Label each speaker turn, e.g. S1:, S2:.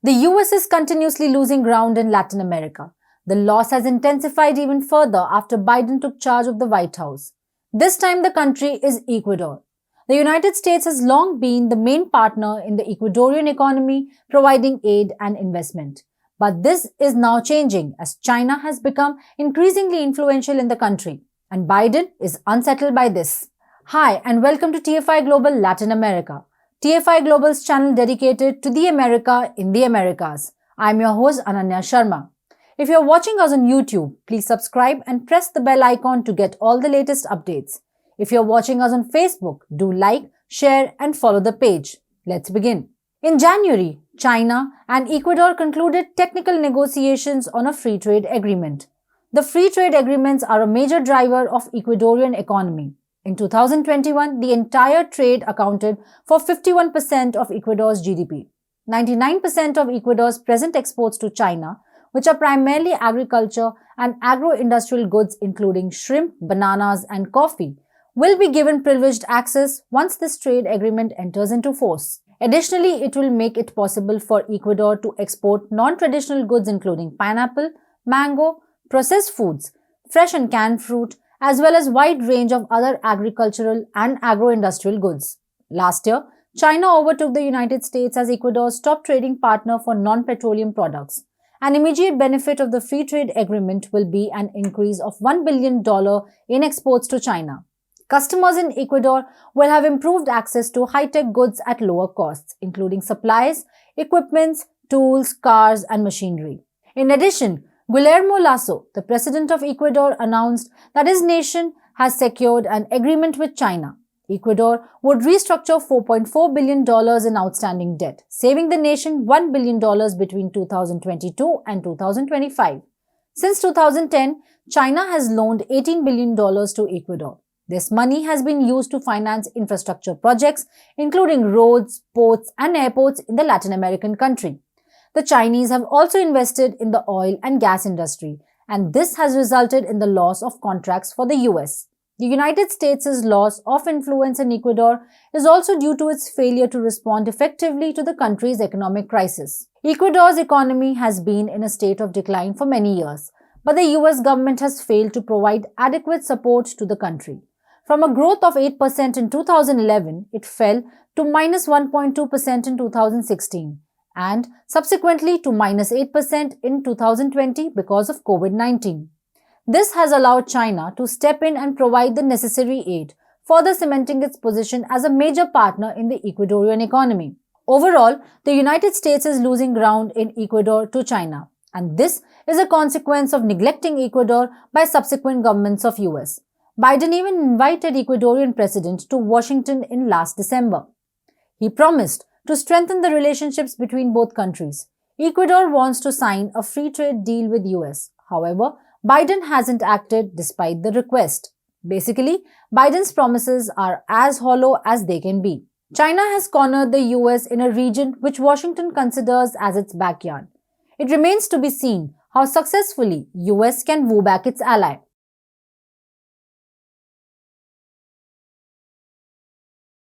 S1: The US is continuously losing ground in Latin America. The loss has intensified even further after Biden took charge of the White House. This time the country is Ecuador. The United States has long been the main partner in the Ecuadorian economy, providing aid and investment. But this is now changing as China has become increasingly influential in the country, and Biden is unsettled by this. Hi, and welcome to TFI Global Latin America, TFI Global's channel dedicated to the America in the Americas. I'm your host Ananya Sharma. If you're watching us on YouTube, please subscribe and press the bell icon to get all the latest updates. If you're watching us on Facebook, do like, share and follow the page. Let's begin. In January, China and Ecuador concluded technical negotiations on a free trade agreement. The free trade agreements are a major driver of Ecuadorian economy. In 2021, the entire trade accounted for 51% of Ecuador's GDP. 99% of Ecuador's present exports to China, which are primarily agriculture and agro-industrial goods including shrimp, bananas and coffee, will be given privileged access once this trade agreement enters into force. Additionally, it will make it possible for Ecuador to export non-traditional goods including pineapple, mango, processed foods, fresh and canned fruit, as well as wide range of other agricultural and agro-industrial goods. Last year, China overtook the United States as Ecuador's top trading partner for non-petroleum products. An immediate benefit of the free trade agreement will be an increase of $1 billion in exports to China. Customers in Ecuador will have improved access to high-tech goods at lower costs, including supplies, equipments, tools, cars, and machinery. In addition, Guillermo Lasso, the president of Ecuador, announced that his nation has secured an agreement with China. Ecuador would restructure $4.4 billion in outstanding debt, saving the nation $1 billion between 2022 and 2025. Since 2010, China has loaned $18 billion to Ecuador. This money has been used to finance infrastructure projects, including roads, ports, and airports in the Latin American country. The Chinese have also invested in the oil and gas industry, and this has resulted in the loss of contracts for the US. The United States' loss of influence in Ecuador is also due to its failure to respond effectively to the country's economic crisis. Ecuador's economy has been in a state of decline for many years, but the US government has failed to provide adequate support to the country. From a growth of 8% in 2011, it fell to minus 1.2% in 2016. And subsequently to minus 8% in 2020 because of COVID-19. This has allowed China to step in and provide the necessary aid, further cementing its position as a major partner in the Ecuadorian economy. Overall, the United States is losing ground in Ecuador to China, and this is a consequence of neglecting Ecuador by subsequent governments of US. Biden even invited Ecuadorian president to Washington in last December. He promised to strengthen the relationships between both countries. Ecuador wants to sign a free trade deal with US. However, Biden hasn't acted despite the request. Basically, Biden's promises are as hollow as they can be. China has cornered the US in a region which Washington considers as its backyard. It remains to be seen how successfully US can woo back its ally.